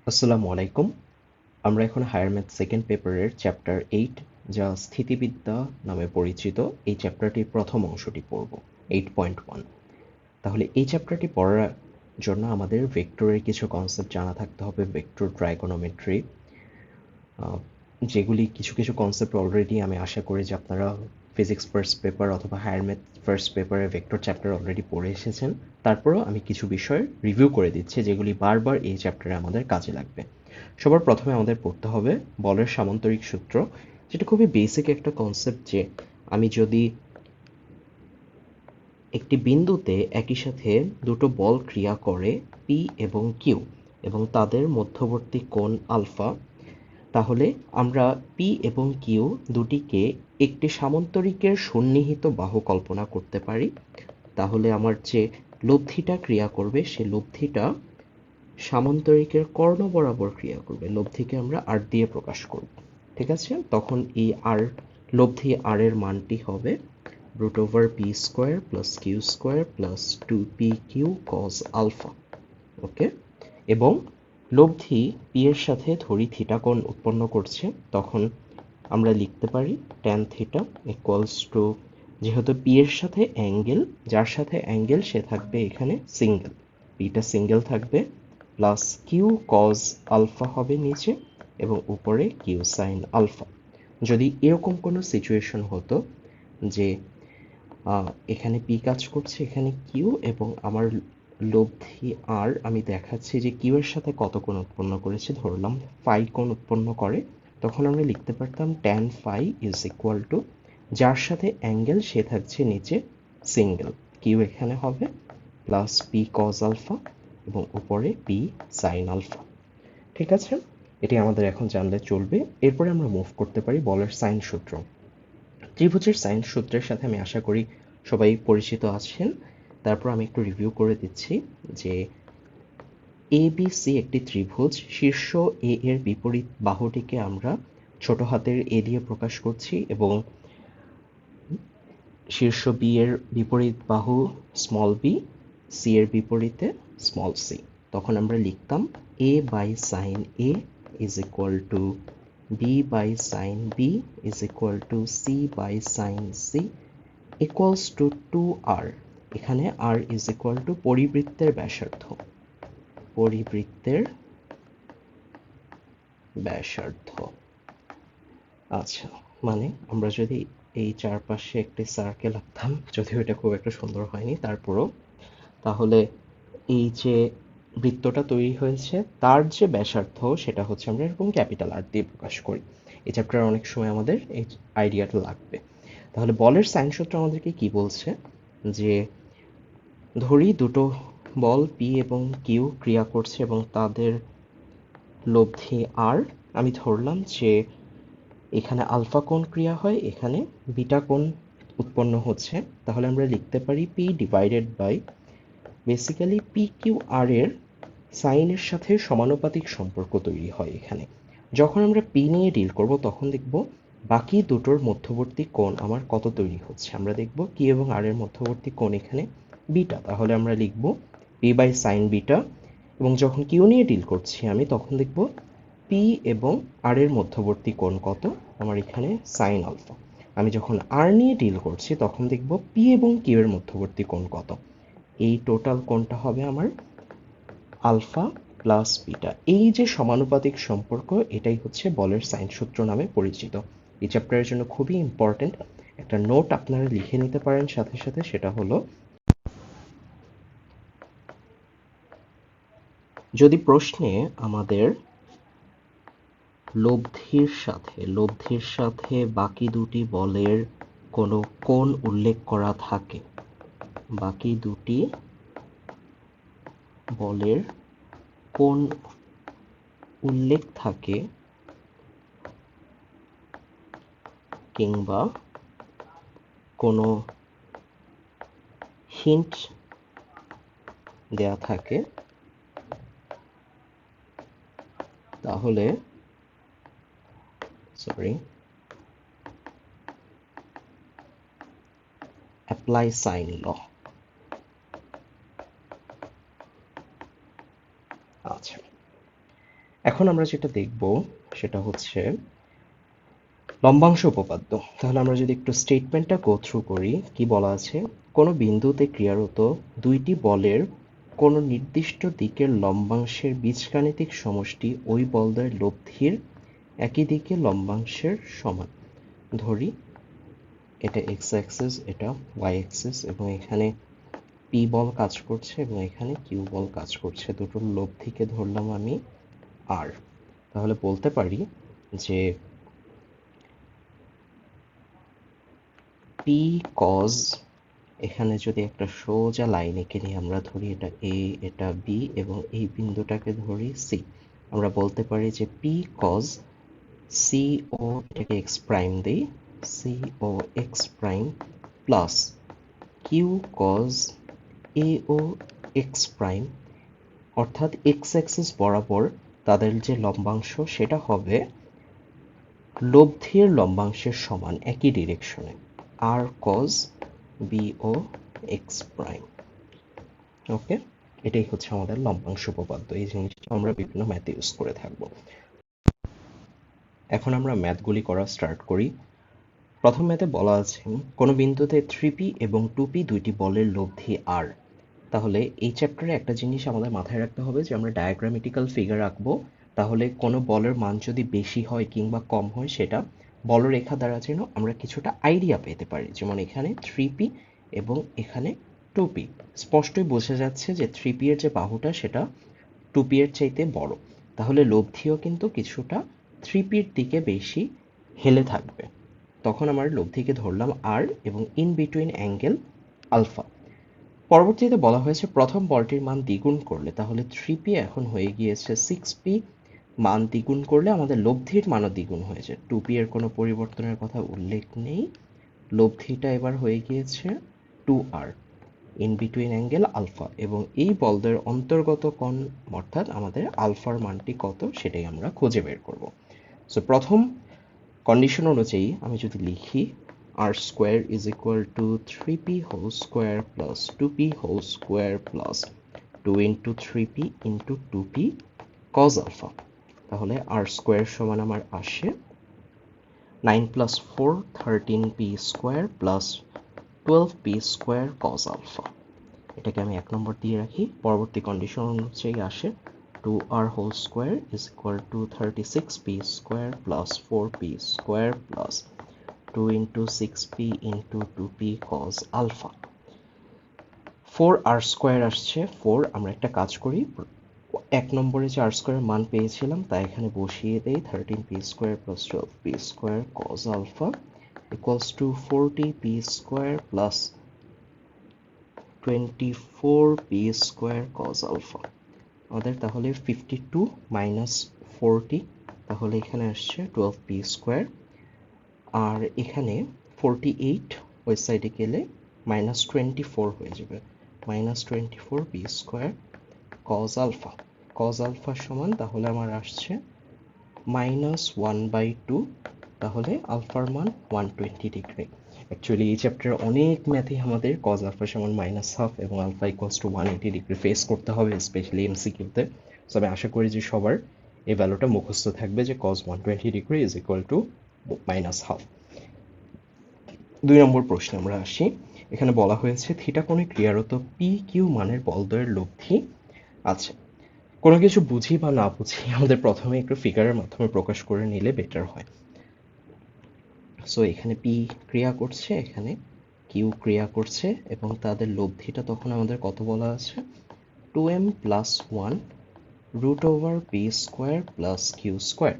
আসসালামু আলাইকুম। আমরা এখন হায়ার ম্যাথ সেকেন্ড পেপারের চ্যাপ্টার 8 যা স্থিতিবিদ্যা নামে পরিচিত এই চ্যাপ্টারটির প্রথম অংশটি পড়ব 8.1। তাহলে এই চ্যাপ্টারটি পড়ার জন্য আমাদের ভেক্টরের কিছু কনসেপ্ট জানা থাকতে হবে, ভেক্টর ট্রাইগোনোমেট্রি, যেগুলি কিছু কিছু কনসেপ্ট অলরেডি আমি আশা করি যে আপনারা ফিজিক্স ফার্স্ট পেপার অথবা হায়ার ম্যাথ ফার্স্ট পেপারের ভেক্টর চ্যাপ্টার অলরেডি পড়ে এসেছেন। তারপরেও আমি কিছু বিষয় রিভিউ করে দিচ্ছি যেগুলি বারবার এই চ্যাপ্টারে আমাদের কাজে লাগবে। সবার প্রথমে আমাদের পড়তে হবে বলের সামান্তরিক সূত্র, যেটা খুবই বেসিক একটা কনসেপ্ট যে আমি যদি একটি বিন্দুতে একই সাথে দুটো বল ক্রিয়া করে পি এবং কিউ এবং তাদের মধ্যবর্তী কোণ আলফা, তাহলে আমরা পি এবং কিউ দুটিকে একটি সামান্তরিকের সন্নিহিত বাহু কল্পনা করতে পারি। তাহলে আমার যে লব্ধিটা ক্রিয়া করবে সে লব্ধিটা সামান্তরিকের কর্ণ বরাবর ক্রিয়া করবে। লব্ধিকে আমরা আর দিয়ে প্রকাশ করব, ঠিক আছে? তখন এই আর লব্ধি আর এর মানটি হবে root over P square plus Q square plus 2pq cos alpha. Okay, এবং লব্ধি পি এর সাথে ধরি থিটা কোণ উৎপন্ন করছে, তখন আমরা লিখতে পারি ট্যান থিটা ইকুয়ালস টু, যেহেতু পি এর সাথে অ্যাঙ্গেল, যার সাথে অ্যাঙ্গেল সে থাকবে এখানে সিঙ্গেল, পিটা সিঙ্গেল থাকবে, প্লাস কিউ কজ আলফা হবে নিচে এবং উপরে কিউ সাইন আলফা। যদি এরকম কোনো সিচুয়েশন হতো যে এখানে পি কাজ করছে, এখানে কিউ, এবং আমার লব্ধি আর আমি দেখাচ্ছি যে কিউ এর সাথে কত কোণ উৎপন্ন করেছে, ধরলাম ফাই কোণ উৎপন্ন করে, তখন আমরা লিখতে পারতাম tan phi is equal to, যার সাথে অ্যাঙ্গেল সে থাকছে নিচে সিঙ্গেল, কিউ এখানে হবে প্লাস পি কজ আলফা এবং উপরে পি সাইন আলফা। ঠিক আছে, এটি আমাদের এখন জানলে চলবে। এরপরে আমরা মুভ করতে পারি বলের সাইন সূত্র। ত্রিভুজের সাইন সূত্রের সাথে আমি আশা করি সবাই পরিচিত আছেন। তারপর আমি একটু রিভিউ করে দিচ্ছি যে এবিসি একটি ত্রিভুজ, শীর্ষ এ এর বিপরীত বাহুটিকে আমরা ছোট হাতের এ দিয়ে প্রকাশ করছি এবং শীর্ষ বি এর বিপরীত বাহু স্মল বি, সি এর বিপরীতে স্মল সি। তখন আমরা লিখতাম A by sine A is equal to B by sine B is equal to C by sine C equals to 2r। এখানে r ইজ ইকুয়াল টু পরিবৃত্তের ব্যাসার্ধ, পরিবৃত্তের ব্যাসার্ধ। আচ্ছা, মানে আমরা যদি এই চারপাশে একটি সার্কেল আঁকতাম, যদিও এটা খুব একটা সুন্দর হয়নি, তারপরও তাহলে এই যে বৃত্তটা তৈরি হয়েছে তার যে ব্যাসার্ধ সেটা হচ্ছে আমরা এরকম ক্যাপিটাল আর দিয়ে প্রকাশ করি। এই চ্যাপ্টারে অনেক সময় আমাদের এই আইডিয়াটা লাগবে। তাহলে বলের সাইন সূত্র আমাদেরকে কি বলছে, যে ধরি দুটো বল পি এবং কিউ ক্রিয়া করছে এবং তাদের লব্ধি আর, আমি ধরলাম যে এখানে আলফা কোণ ক্রিয়া হয়, এখানে বিটা কোণ উৎপন্ন হচ্ছে, তাহলে আমরা লিখতে পারি P divided by, basically P Q R এর সাইনের সাথে সমানুপাতিক সম্পর্ক তৈরি হয় এখানে। যখন আমরা পি নিয়ে ডিল করব তখন দেখব বাকি দুটোর মধ্যবর্তী কোণ আমার কত তৈরি হচ্ছে। আমরা দেখব কি এবং আর এর মধ্যবর্তী কোণ এখানে বিটা, তাহলে আমরা লিখব পি বাই সাইন বিটা, এবং যখন কিউ নিয়ে ডিল করছি আমি তখন দেখব পি এবং আর এর মধ্যবর্তী কোণ কত, আমার এখানে সাইন আলফা। আমি যখন আর নিয়ে ডিল করছি তখন দেখব পি এবং কিউ এর মধ্যবর্তী কোণ কত, এই টোটাল কোণটা হবে আমার আলফা প্লাস বিটা। এই যে সমানুপাতিক সম্পর্ক, এটাই হচ্ছে বলের সাইন সূত্র নামে পরিচিত। এই চ্যাপ্টারের জন্য খুবই ইম্পর্টেন্ট একটা নোট আপনারা লিখে নিতে পারেন সাথে সাথে, সেটা হলো যদি প্রশ্নে আমাদের লব্ধির সাথে বাকি দুটি বলের কোনো কোণ উল্লেখ করা থাকে, বাকি দুটি বলের কোণ উল্লেখ থাকে, কিংবা কোনো হিন্ট দেয়া থাকে, তাহলে অ্যাপ্লাই সাইন ল। আচ্ছা, এখন আমরা যেটা দেখব সেটা হচ্ছে লম্বাংশ উপপাদ্য। তাহলে আমরা যদি একটু স্টেটমেন্টটা গো থ্রু করি, কি বলা আছে, কোনো বিন্দুতে ক্রিয়ারত দুইটি বলের কোনো নির্দিষ্ট দিকের লম্বাংশের বীজগাণিতিক সমষ্টি ওই বলদ্বয়ের লব্ধির একই দিকে লম্বাংশের সমান। ধরি এটা এক্স অ্যাক্সিস, এটা ওয়াই অ্যাক্সিস, এবং এখানে পি বল কাজ করছে এবং এখানে কিউ বল কাজ করছে। দুটোর লব্ধিকে ধরলাম আমি আর। তাহলে বলতে পারি যে পি কজ, এখানে যদি একটা সোজা লাইন এঁকে নিই, আমরা ধরি এটা এ, এটা বি এবং এই বিন্দুটাকে ধরি সি। আমরা বলতে পারি যে পি কজ সি ও, এটাকে এক্স প্রাইম দিই, C O x prime plus Q cos A O x prime, অর্থাৎ এক্স অ্যাক্সিস বরাবর তাদের যে লম্বাংশ সেটা হবে লব্ধির লম্বাংশের সমান একই ডিরেকশনে, আর কজ বি ও এক্স প্রাইম। ওকে, এটাই হচ্ছে আমাদের লম্বাংশ উপপাদ্য। এই জিনিসটা আমরা বিভিন্ন ম্যাথে ইউজ করে থাকবো। এখন আমরা ম্যাথগুলি করা স্টার্ট করি। প্রথম ম্যাথে বলা আছে কোনো বিন্দুতে 3p এবং 2p দুইটি বলের লব্ধি আর। তাহলে এই চ্যাপ্টারে একটা জিনিস আমাদের মাথায় রাখতে হবে যে আমরা ডায়াগ্রামেটিক্যাল ফিগার আঁকবো, তাহলে কোনো বলের মান যদি বেশি হয় কিংবা কম হয় সেটা বলরেখা দ্বারা যেন আমরা কিছুটা আইডিয়া পেতে পারি। যেমন এখানে 3p এবং এখানে 2p, স্পষ্টই বোঝা যাচ্ছে যে 3p এর যে বাহুটা সেটা 2p এর চাইতে বড়, তাহলে লব্ধিও কিন্তু কিছুটা 3p এর দিকে বেশি হেলে থাকবে। তখন আমার লব্ধিকে ধরলাম আর এবং ইন বিটুইন অ্যাঙ্গেল আলফা। পরবর্তীতে বলা হয়েছে প্রথম বলটির মান দ্বিগুণ করলে, তাহলে 3p এখন হয়ে গিয়েছে 6p, মান দ্বিগুণ করলে আমাদের লব্ধির মানও দ্বিগুণ হয়েছে। 2p এর কোনো পরিবর্তনের কথা উল্লেখ নেই, লব্ধিটা এবার হয়ে গিয়েছে 2r in between angle alpha, এবং এই বলদের অন্তর্গত কোণ অর্থাৎ আমাদের আলফার মানটি কত সেটাই আমরা খুঁজে বের করব। সো প্রথম কন্ডিশন অনুযায়ী আমি যদি লিখি r square is equal to 3p whole square plus 2p whole square plus 2 into 3p into 2p cos alpha, তাহলে r স্কোয়ার সমান আমার আসে 9 plus 4 13p square plus 12p square cos alpha. এটাকে আমি 1 নম্বর দিয়ে রাখি। পরবর্তী কন্ডিশন অনুযায়ী আসে 2r whole square is equal to 36p square plus 4p square plus 2 into 6p into 2p cos alpha. 4r square আসছে 4, আমরা একটা কাজ করি, 1 নম্বরে যে r স্কোয়ারের মান পেয়েছিলাম তা এখানে বসিয়ে দেই, 13p square plus 12p square cos alpha equals to 40p square plus 24p square cos alpha. আমাদের তাহলে 52 মাইনাস 40, তাহলে এখানে আসছে 12p স্কোয়ার, আর এখানে 48 ওই সাইডে গেলে মাইনাস 24 হয়ে যাবে, minus 24p square cos alpha. Cos alpha সমান তাহলে আমার আসছে মাইনাস 1/2, তাহলে আলফার মান 120 ডিগ্রি। অ্যাকচুয়ালি এই চ্যাপ্টারে অনেক ম্যাথই আমাদের কজ আলফা সমান মাইনাস হাফ এবং alpha equals to 180 degree face করতে হবে, স্পেশালি এমসিকিউতে। সো আমি আশা করি যে সবার এই ভ্যালুটা মুখস্থ থাকবে যে cos 120 degree is equal to minus half. 2 number প্রশ্নে আমরা আসি। এখানে বলা হয়েছে থিটা কোণে ক্রিয়ারত পি কিউ মানের বলদ্বয়ের লব্ধি আছে। কোনো কিছু বুঝি বা না বুঝি আমাদের প্রথমে একটু ফিগারের মাধ্যমে প্রকাশ করে নিলে বেটার হয়। সো এখানে পি ক্রিয়া করছে, এখানে কিউ ক্রিয়া করছে, এবং তাদের লব্ধিটা তখন আমাদের কত বলা আছে, 2m plus 1 root over P square plus Q square.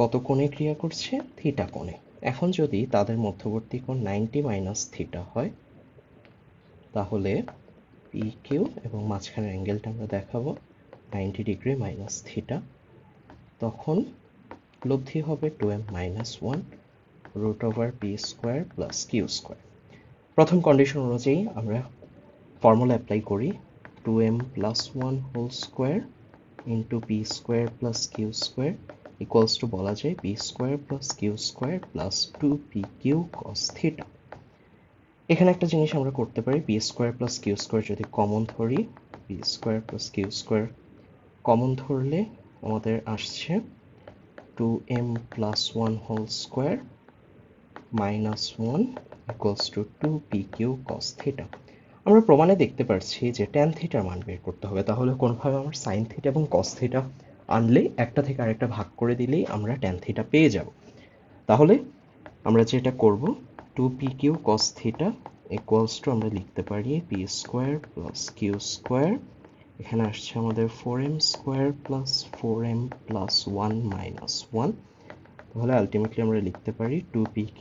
কত কোণে ক্রিয়া করছে, থিটা কোণে। এখন যদি তাদের মধ্যবর্তী কোণ 90 মাইনাস থিটা হয়, তাহলে পি কিউ এবং মাঝখানের অ্যাঙ্গেলটা আমরা দেখাবো 90 ডিগ্রি মাইনাস থিটা, তখন লব্ধি হবে 2m minus 1 root over P square plus Q square. প্রথম কন্ডিশন অনুযায়ী আমরা ফর্মুলা অ্যাপ্লাই করি, 2m plus 1 whole square into P square plus Q square equals to বলা যায় P square plus Q square plus 2p Q cos theta. এখানে একটা জিনিস আমরা করতে পারি, P square plus Q square যদি কমন ধরি, P square plus Q square common ধরলে আমাদের আসছে 2m plus 1 whole square minus 1 equals to 2pq cos theta। আমরা প্রমাণে দেখতে পাচ্ছি যে tan থিটার মান বের করতে হবে, তাহলে কোনোভাবে আমার sin থিটা এবং cos থিটা আনলে একটা থেকে আরেকটা ভাগ করে দিলেই আমরা tan থিটা পেয়ে যাব। তাহলে আমরা যেটা করব 2pq cos theta equals to আমরা লিখতে পারি p square plus q square, এখানে আসছে আমাদের 4m square plus 4m plus 1 minus 1। তাহলে আলটিমেটলি আমরা লিখতে পারি 2pq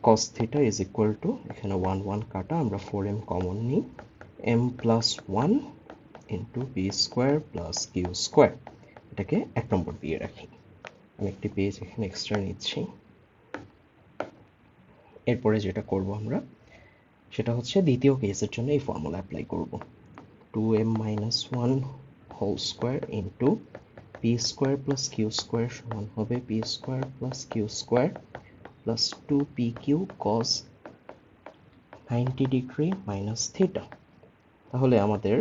cos theta is equal to, এখানে 1 1 কাটা, আমরা 4m কমন নিই, m plus 1 into p square plus q square. এটাকে 1 নম্বর দিয়ে রাখি। আমি একটি পেজ এখানে এক্সট্রা নিচ্ছি। এরপরে যেটা করব আমরা সেটা হচ্ছে দ্বিতীয় কেসের জন্য এই ফর্মুলা অ্যাপ্লাই করব। 2m minus 1 whole square into p square plus q square সমান হবে p square plus q square plus 2pq cos 90 degree minus theta। তাহলে আমাদের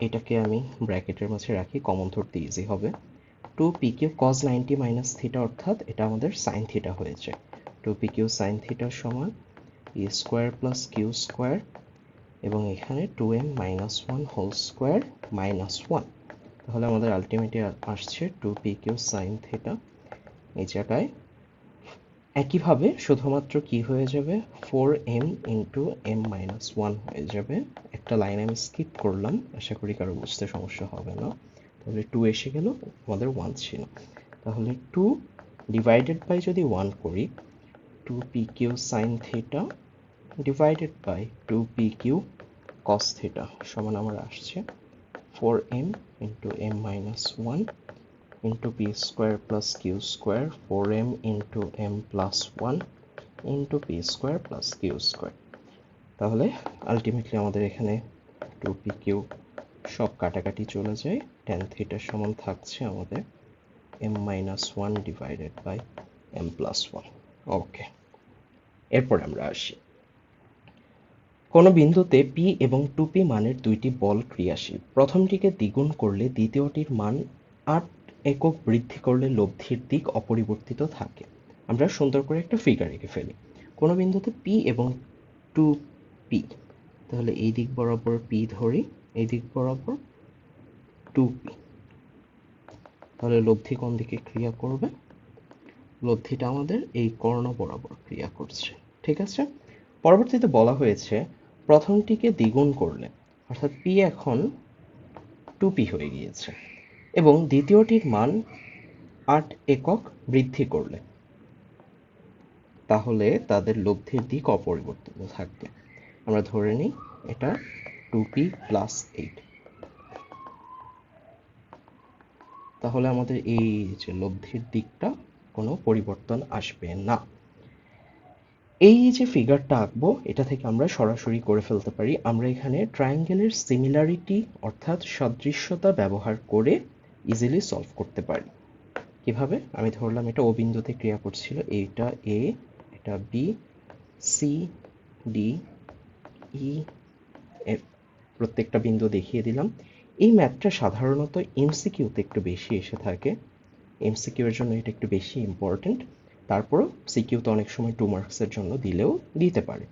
এটাকে আমি ব্র্যাকেটের মাঝে রাখি, কমন ধরতে ইজি হবে। 2pq cos 90 minus theta অর্থাৎ এটা আমাদের sin theta হয়েছে। 2pq sin theta সমান p square plus q square এবং এখানে 2m minus 1 whole square minus 1। তাহলে আমাদের আলটিমেটলি আসছে 2pq sin theta। এই জায়গায় একইভাবে শুধুমাত্র কি হয়ে যাবে 4m ইন্টু m মাইনাস 1 হয়ে যাবে। একটা লাইন আমি স্কিপ করলাম, আশা করি কারো বুঝতে সমস্যা হবে না। তাহলে 2 এসে গেল, আমাদের 1 ছিল। তাহলে 2 ডিভাইডেড বাই যদি 1 করি 2pq sin theta divided by 2pq cos theta সমান আমার আসছে 4m into m minus 1 into p square plus q square 4m into m plus 1 into p square plus q square. তাহলে আলটিমেটলি আমাদের এখানে 2pq সব কাটাকাটি চলে যায়, tan থিটার সমান থাকছে আমাদের m minus 1 divided by m plus 1। Okay, এরপর আমরা আসি কোনো বিন্দুতে p এবং 2p মানের দুইটি বল ক্রিয়াশীল। প্রথমটিকে দ্বিগুণ করলে দ্বিতীয়টির মান 8 একক বৃদ্ধি করলে লব্ধির দিক অপরিবর্তিত থাকে। আমরা সুন্দর করে একটা ফিগার এঁকে ফেলি। কোনো বিন্দুতে p এবং 2p, তাহলে এই দিক বরাবর p ধরি, এই দিক বরাবর 2p, তাহলে লব্ধি কোন দিকে ক্রিয়া করবে? লব্ধিটা আমাদের এই কর্ণ বরাবর ক্রিয়া করছে, ঠিক আছে। পরবর্তীতে বলা হয়েছে প্রথমটিকে দ্বিগুণ করলে, অর্থাৎ p এখন 2p হয়ে গিয়েছে, এবং দ্বিতীয়টির মান 8 একক বৃদ্ধি করলে, তাহলে তাদের লব্ধির দিক অপরিবর্তিত থাকবে। আমরা ধরে নিই এটা 2p প্লাস 8, তাহলে আমাদের এই যে লব্ধির দিকটা কোনো পরিবর্তন আসবে না। এই যে ফিগারটা আঁকবো এটা থেকে আমরা সরাসরি করে ফেলতে পারি। আমরা এখানে ট্রায়াঙ্গেলের সিমিলারিটি অর্থাৎ সাদৃশ্যতা ব্যবহার করে ইজিলি সলভ করতে পারি। কিভাবে? আমি ধরলাম এটা ও বিন্দুতে ক্রিয়া করছিল, এইটা এ, এটা বি, সি, ডি, ই, এফ, প্রত্যেকটা বিন্দু দেখিয়ে দিলাম। এই ম্যাথটা সাধারণত এমসিকিউতে একটু বেশি এসে থাকে, এমসিকিউ এর জন্য এটা একটু বেশি ইম্পর্টেন্ট। তারপরও সিকিউতে অনেক সময় 2 মার্কসের জন্য দিলেও দিতে পারে।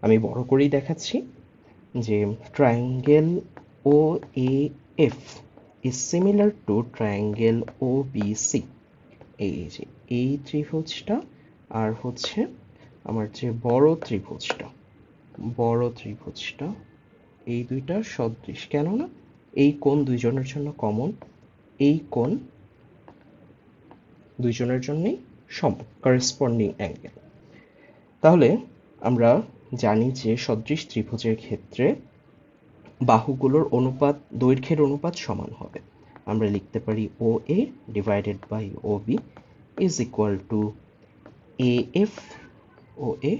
আমি বড় করেই দেখাচ্ছি যে triangle O A F is similar to triangle OBC। এই যে এই ত্রিভুজটা আর হচ্ছে আমার যে বড় ত্রিভুজটা এই দুইটা সদৃশ, কেননা এই কোণ দুইজনের জন্য কমন, এই কোণ দুইজনের জন্যই সমান, করেসপন্ডিং অ্যাঙ্গেল। তাহলে আমরা জানি যে সদৃশ ত্রিভুজের ক্ষেত্রে বাহুগুলোর অনুপাত, দৈর্ঘ্যের অনুপাত সমান হবে। আমরা লিখতে পারি OA divided by OB is equal to AF OA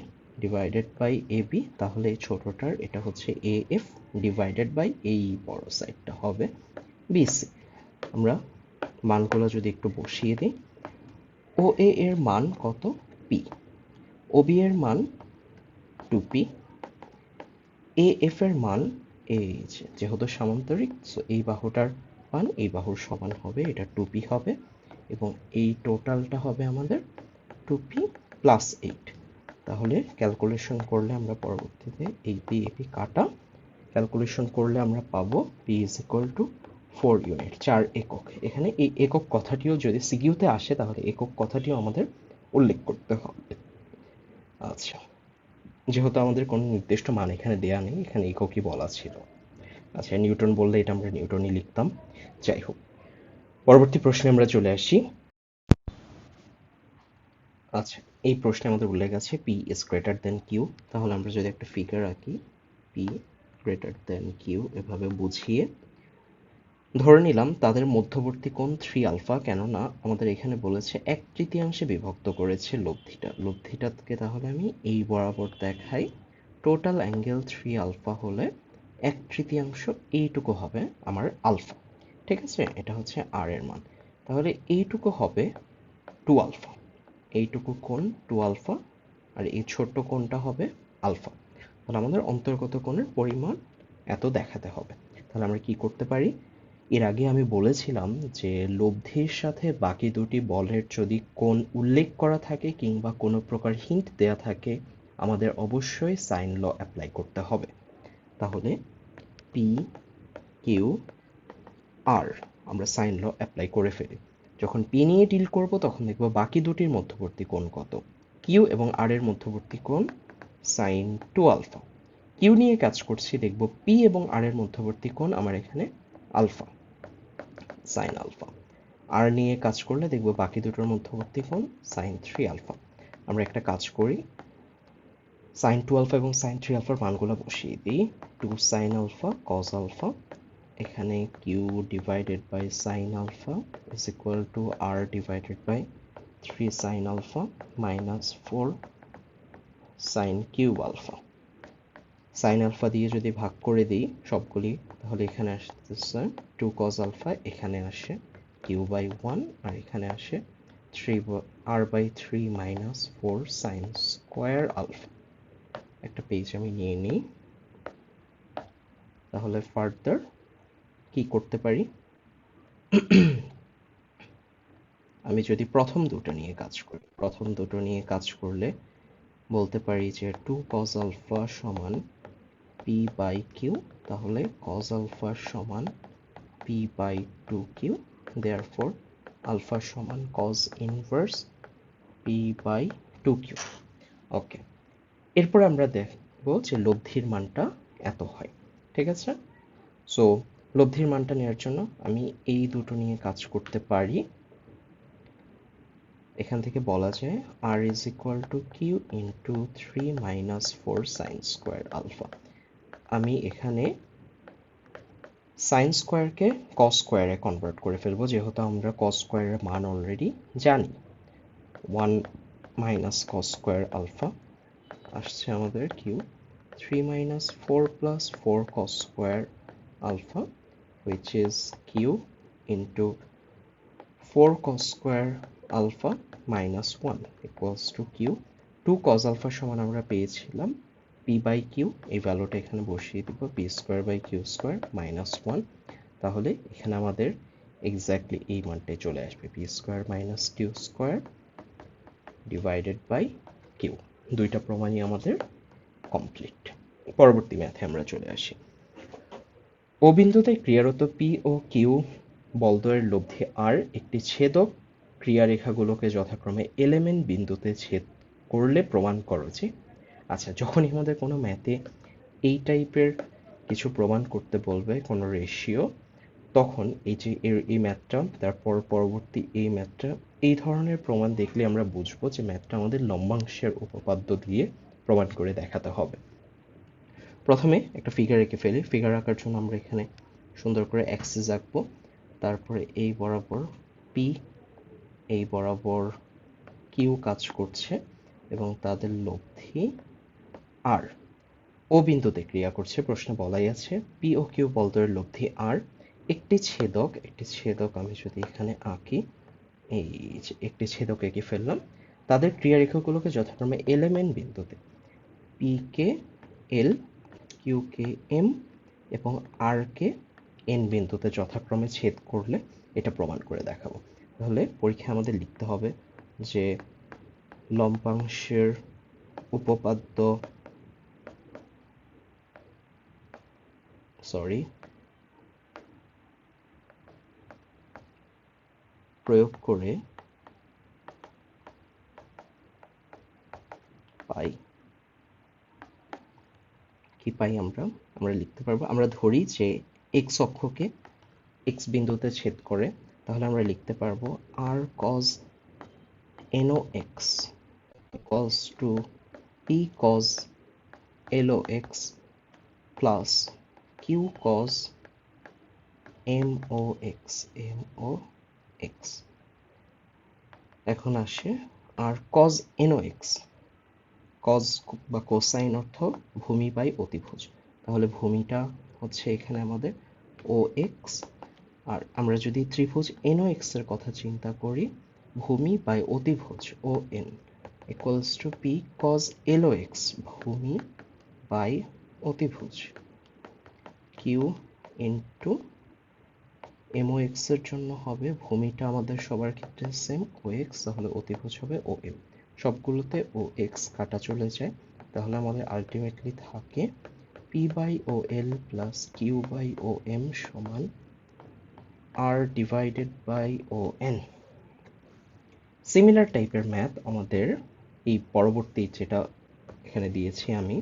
divided by AB। তাহলে এই ছোটটার এটা হচ্ছে AF ডিভাইডেড বাই এই বড় সাইডটা হবে BC। আমরা মানগুলো যদি একটু বসিয়ে দিই, OA এর মান কত? P, OB এর মান 2P, AF এর মান এই যেহেতু সামান্তরিক, সো এই বাহুটার পান, এই বাহুর সমান হবে, এটা 2p হবে, এবং এই টোটালটা হবে আমাদের 2p প্লাস 8। তাহলে ক্যালকুলেশন করলে আমরা পরবর্তীতে এই পি কাটা ক্যালকুলেশন করলে আমরা পাবো p is equal two 4 unit, 4 একক। এখানে এই একক কথাটিও যদি সিকিউতে আসে তাহলে একক কথাটিও আমাদের উল্লেখ করতে হবে। আচ্ছা, যেহেতু আমাদের কোনো নির্দিষ্ট মান এখানে দেয়া নেই, এখানে এককই বলা ছিল। আচ্ছা, নিউটন বললে এটা আমরা নিউটনই লিখতাম। যাই হোক, পরবর্তী প্রশ্নে আমরা চলে আসি। আচ্ছা, এই প্রশ্নে আমাদের উল্লেখ আছে P is greater than Q. তাহলে আমরা যদি একটা ফিগার আঁকি, পি গ্রেটার দেন কিউ, এভাবে বুঝিয়ে ধরে নিলাম তাদের মধ্যবর্তী কোণ 3 আলফা, কেননা আমাদের এখানে বলেছে 1/3 বিভক্ত করেছে লব্ধিটাকে। তাহলে আমি এই বরাবর দেখাই, টোটাল অ্যাঙ্গেল 3 আলফা হলে 1/3 এইটুকু হবে আমার আলফা। ঠিক আছে, এটা হচ্ছে আর এর মান। তাহলে এইটুকু হবে 2 আলফা, এইটুকু কোণ 2 আলফা, আর এই ছোট্ট কোণটা হবে আলফা। তাহলে আমাদের অন্তর্গত কোণের পরিমাণ এত দেখাতে হবে। তাহলে আমরা কি করতে পারি, এর আগে আমি বলেছিলাম যে লব্ধির সাথে বাকি দুটি বলের যদি কোণ উল্লেখ করা থাকে কিংবা কোনো প্রকার হিন্ট দেয়া থাকে, আমাদের অবশ্যই সাইন ল অ্যাপ্লাই করতে হবে। তাহলে পি কিউ আর আমরা সাইন ল অ্যাপ্লাই করে ফেলি। যখন পি নিয়ে ডিল করব তখন দেখব বাকি দুটির মধ্যবর্তী কোণ কত। কিউ এবং আর এর মধ্যবর্তী কোণ সাইন 2 আলফা। কিউ নিয়ে কাজ করছি, দেখব পি এবং আর এর মধ্যবর্তী কোণ আমার এখানে আলফা, সাইন আলফা। আর নিয়ে কাজ করলে দেখব বাকি দুটোর মধ্যবর্তী কোণ সাইন 3 আলফা। আমরা একটা কাজ করি, সাইন 2 আলফা এবং সাইন 3 আলফার মানগুলো বসিয়ে দিই। 2 সাইন আলফা কজ আলফা, এখানে Q divided by sine alpha is equal to R divided by 3 sine alpha minus 4 sine cube alpha. Sine alpha দিয়ে যদি ভাগ করে দিই সবগুলি, তাহলে এখানে আসতেছে 2 কজ আলফা, এখানে আসে কিউ বাই 1, আর এখানে আসে 3 আর by 3 minus 4 sine square alpha. একটা পেজ আমি নিয়ে নিই। তাহলে ফার্দার কি করতে পারি, আমি যদি প্রথম দুটো নিয়ে কাজ করলে বলতে পারি যে 2 cos আলফা সমান p বাই কিউ। তাহলে cos আলফা সমান p by 2q, therefore alpha সমান cos inverse p by 2q। Okay, এরপর আমরা দেখব যে লব্ধির মানটা এত হয়। ঠিক আছে, সো লব্ধির মানটা নেওয়ার জন্য আমি এই দুটো নিয়ে কাজ করতে পারি। এখান থেকে বলা যায় r is equal to Q into 3 minus 4 sine square alpha. আমি এখানে সাইন স্কোয়ারকে কস স্কোয়ারে কনভার্ট করে ফেলবো, যেহেতু আমরা কস স্কোয়ারের মান অলরেডি জানি। 1 মাইনাস কস স্কোয়ার আলফা আসছে আমাদের Q, 3 minus 4 plus 4 cos square alpha, which is q into 4 cos square alpha minus 1 equals to q। 2 cos alpha সমান আমরা পেয়েছিলাম p by q, এই ভ্যালুটা এখানে বসিয়ে দিব, p square by q square minus 1। তাহলে এখানে আমাদের এক্স্যাক্টলি এই মানটাই চলে আসবে, p square minus q square divided by q। দুইটা প্রমাণই আমাদের কমপ্লিট। পরবর্তী ম্যাথে আমরা চলে আসি। ও বিন্দুতে ক্রিয়ারত পি ও কিউ বলদ্বয়ের লব্ধি আর একটি ছেদক ক্রিয়ারেখাগুলোকে যথাক্রমে এলিমেন্ট বিন্দুতে ছেদ করলে প্রমাণ করো যে। আচ্ছা, যখনই আমাদের কোনো ম্যাথে এই টাইপের কিছু প্রমাণ করতে বলবে, কোনো রেশিও, তখন এই যে এই ম্যাথটা, তারপর পরবর্তী এই ম্যাথটা, এই ধরনের প্রমাণ দেখলে আমরা বুঝবো যে ম্যাথটা আমাদের লম্বাংশের উপপাদ্য দিয়ে প্রমাণ করে দেখাতে হবে। প্রথমে একটা ফিগার এঁকে ফেলি। ফিগার আঁকার জন্য আমরা এখানে সুন্দর করে অ্যাক্সিস আঁকবো, তারপরে এই বরাবর পি, এই বরাবর কিউ কাজ করছে এবং তাদের লব্ধি আর ও বিন্দুতে ক্রিয়া করছে। প্রশ্নে বলাই আছে পি ও কিউ বলদ্বয়ের লব্ধি আর একটি ছেদক আমি যদি এখানে আঁকি, এই যে একটি ছেদক এঁকে ফেললাম, তাদের ক্রিয়ারেখাগুলোকে যথাক্রমে এলিমেন্ট বিন্দুতে পি কে এল, কিউ কে এম এবং আর কে এন বিন্দুতে যথাক্রমে ছেদ করলে এটা প্রমাণ করে দেখাবো। তাহলে পরীক্ষায় আমাদের লিখতে হবে যে লম্বাংশের উপপাদ্য প্রয়োগ করে পাই, কি পাই আমরা লিখতে পারবো, আমরা ধরি যে এক্স অক্ষকে এক্স বিন্দুতে ছেদ করে, তাহলে আমরা লিখতে পারবো R cos N O X equals to P cos L O X plus Q cos M O X. এখন আসে R cos N O X, cos বা কোসাইন অর্থ ভূমি বাই অতিভুজ, তাহলে ভূমিটা হচ্ছে এখানে আমাদের ও এক্স, আর আমরা যদি ত্রিভুজ এন ও এক্স এর কথা চিন্তা করি, ভূমি বাই অতিভুজ O N equals to P cos L O X, ভূমি বাই অতিভুজ Q into M O X এর জন্য হবে ভূমিটা আমাদের সবার ক্ষেত্রে সেম ও এক্স, তাহলে অতিভুজ হবে ও এম, সবগুলোতে ও এক্স কাটা চলে যায়, তাহলে আমাদের আলটিমেটলি থাকে P by O L plus Q by O M সমান R divided by O N. Similar টাইপের ম্যাথ আমাদের এই পরবর্তী যেটা এখানে দিয়েছি আমি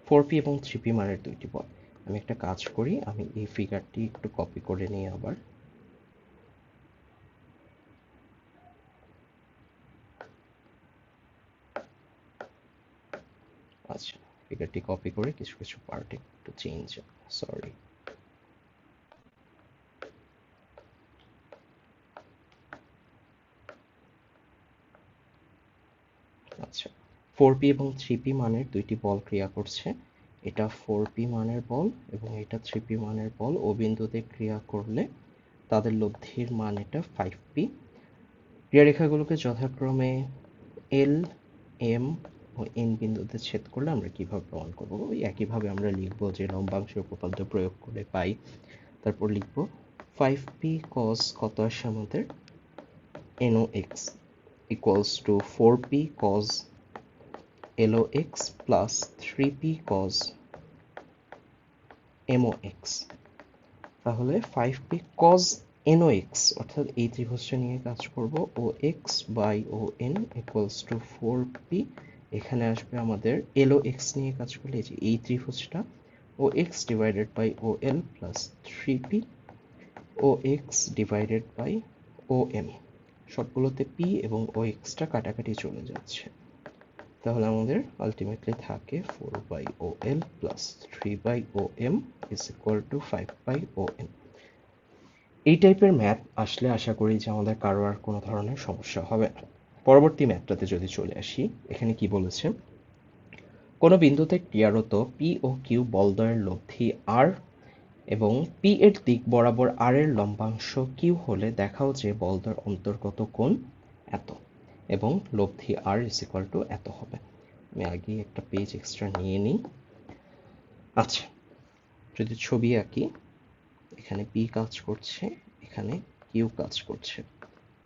4p এবং 3p মানের দুইটি পদ। আমি একটা কাজ করি, আমি এই ফিগারটি একটু কপি করে নিই আবার। আচ্ছা, ফিগারটি কপি করে কিছু কিছু পার্ট একটু চেঞ্জ, সরি। আচ্ছা, 4p এবং 3p মানের দুইটি বল ক্রিয়া করছে, এটা 4p মানের বল এবং এটা 3p মানের বল, ও বিন্দুতে ক্রিয়া করলে তাদের লব্ধির মান এটা 5p। ক্রিয়ারেখাগুলোকে যথাক্রমে এল, এম ও এন বিন্দুতে ছেদ করলে আমরা কিভাবে প্রমাণ করব, ওই একইভাবে আমরা লিখব যে লম্বাংশের উপপাদ্য প্রয়োগ করে পাই, তারপর লিখব 5p cos কত আসে আমাদের NOx equals to 4p cos LOx plus 3p cos MOx। তাহলে 5p cos NOx অর্থাৎ এই ত্রিভুজটা নিয়ে কাজ করব, OX by ON equals to 4p, এখানে আসবে আমাদের LOx নিয়ে কাজ করলে এই ত্রিভুজটা OX divided by OL plus 3p OX divided by OM, সবগুলোতে p এবং OX টা কাটাকাটি চলে যাচ্ছে, তাহলে আমাদের আলটিমেটলি থাকে 4/OL plus 3/OM is equal to 5/ON। এই টাইপের ম্যাথ আসলে আশা করি যে আমাদের কারো আর কোনো ধরনের সমস্যা হবে না। পরবর্তী ম্যাথটাতে যদি চলে আসি, এখানে কি বলেছে, কোনো বিন্দুতে ক্রিয়ারত পি ও কিউ বলদ্বয়ের লব্ধি আর এবং পি এর দিক বরাবর আর এর লম্বাংশ কিউ হলে দেখাও যে বলদ্বয়ের অন্তর্গত কোণ এত এবং লব্ধি আর ইজ ইকুয়াল টু এত হবে। আমি আগে একটা পেজ এক্সট্রা নিয়ে নিই। আচ্ছা, যদি ছবি আঁকি, এখানে পি কাজ করছে, এখানে কিউ কাজ করছে,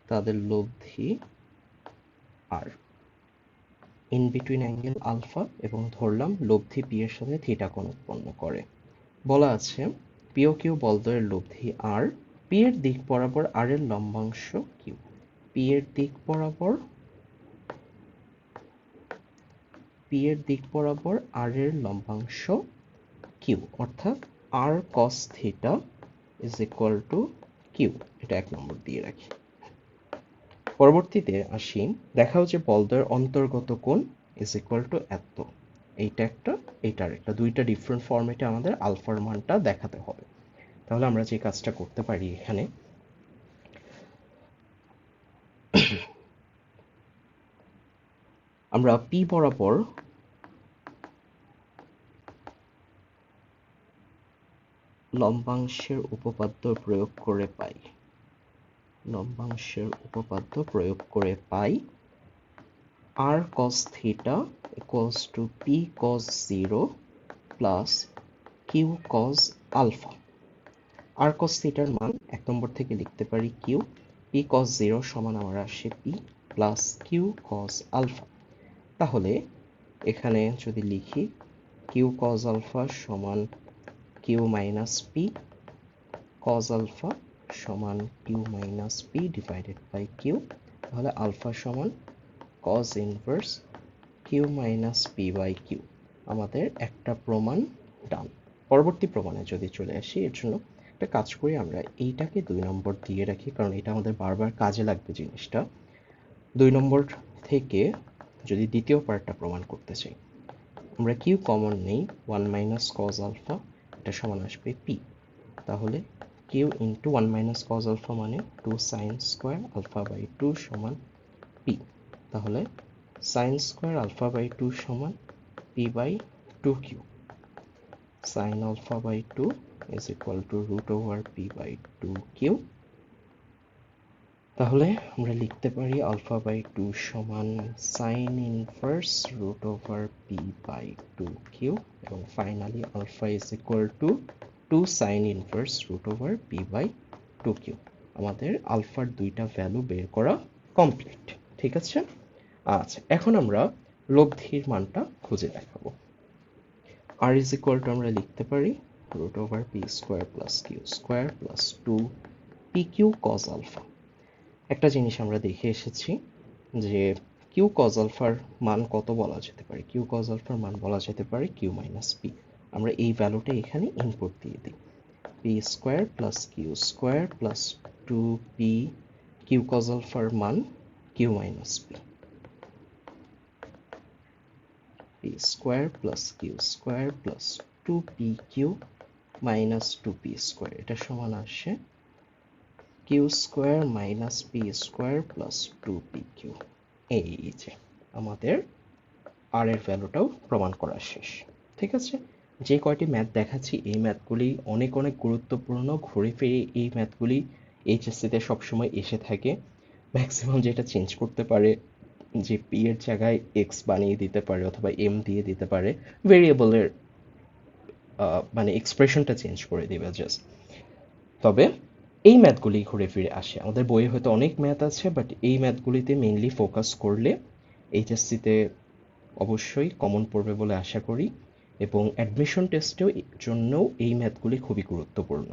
তাদের লব্ধি আর, ইন বিটুইন অ্যাঙ্গেল আলফা, এবং ধরলাম লব্ধি পি এর সাথে থিটা কোণ উৎপন্ন করে। বলা আছে পি ও কিউ বলদ্বয়ের লব্ধি আর, পি এর দিক বরাবর আর এর লম্বাংশ কিউ, পি এর দিক বরাবর আর এর লম্বাংশ কিউ, অর্থাৎ R cos theta is equal to Q, এটা 1 নম্বর দিয়ে রাখি। পরবর্তীতে আসি, দেখাও যে বলদ্বয়ের অন্তর্গত কোণ ইজ ইকুয়াল টু এত, এইটা একটা, এইটা আরেকটা, দুইটা ডিফারেন্ট ফরম্যাটে আমাদের আলফার মানটা দেখাতে হবে। তাহলে আমরা যে কাজটা করতে পারি, এখানে আমরা পি বরাবর লম্বাংশের উপপাদ্য প্রয়োগ করে পাই আর cos theta equals to p cos 0 plus q cos alpha। আর কস থিটার মান 1 নম্বর থেকে লিখতে পারি কিউ, পি কস 0 সমান আমার আসে P plus Q cos alpha. তাহলে এখানে যদি লিখি কিউ কস আলফা সমান Q minus P cos alpha সমান Q minus P divided by Q, তাহলে আলফা সমান cos inverse Q minus P by Q. আমাদের একটা প্রমাণ ডান। পরবর্তী প্রমাণে যদি চলে আসি, এর জন্য একটা কাজ করি, আমরা এইটাকে 2 নম্বর দিয়ে রাখি, কারণ এটা আমাদের বারবার কাজে লাগবে জিনিসটা। 2 নম্বর থেকে যদি দ্বিতীয় পার্টটা প্রমাণ করতে চাই, আমরা কিউ কমন নেই, 1 মাইনাস কস আলফা, এটা সমান আসবে পি। তাহলে Q into 1 minus cos alpha মানে 2 সাইন স্কোয়ার আলফা বাই 2 সমান পি। তাহলে সাইন স্কোয়ার আলফা বাই 2 সমান P by 2 Q. Sine alpha by 2 is equal to root over P by 2 Q. তাহলে আমরা লিখতে পারি আলফা বাই 2 সমান sine inverse root over P by 2 Q, এবং finally alpha is equal to 2 sine inverse root over P by 2 Q. আমাদের আলফার দুইটা value বের করা কমপ্লিট। ঠিক আছে। আচ্ছা, এখন আমরা লব্ধির মানটা খুঁজে দেখাবো। আর ইজ ইকুয়াল টু আমরা লিখতে পারি root over P square plus Q square plus 2 P Q cos alpha. একটা জিনিস আমরা দেখে এসেছি যে কিউ কজ আলফার মান কত বলা যেতে পারে, কিউ কজ আলফার মান বলা যেতে পারে কিউ মাইনাস পি। আমরা এই ভ্যালুটা এখানে ইনপুট দিয়ে দিই, P square plus Q square plus 2 P Q cos আলফার মান Q minus P, P square plus Q square plus 2 P Q minus 2 P square, এটা সমান আসে Q square minus P square plus 2 P Q. এই যে আমাদের আর এর ভ্যালুটাও প্রমাণ করা শেষ। ঠিক আছে। যে কয়টি ম্যাথ দেখাচ্ছি এই ম্যাথগুলি অনেক অনেক গুরুত্বপূর্ণ, ঘুরে ফিরে এই ম্যাথগুলি এইচএসসিতে সবসময় এসে থাকে। ম্যাক্সিমাম যেটা চেঞ্জ করতে পারে যে পি এর জায়গায় এক্স বানিয়ে দিতে পারে অথবা এম দিয়ে দিতে পারে, ভেরিয়েবলের মানে এক্সপ্রেশনটা চেঞ্জ করে দিবে জাস্ট। তবে এই ম্যাথগুলি ঘুরে ফিরে আসে। আমাদের বইয়ে হয়তো অনেক ম্যাথ আছে, বাট এই ম্যাথগুলিতে মেইনলি ফোকাস করলে এইচএসসিতে অবশ্যই কমন পড়বে বলে আশা করি, এবং অ্যাডমিশন টেস্টেও জন্যও এই ম্যাথগুলি খুবই গুরুত্বপূর্ণ।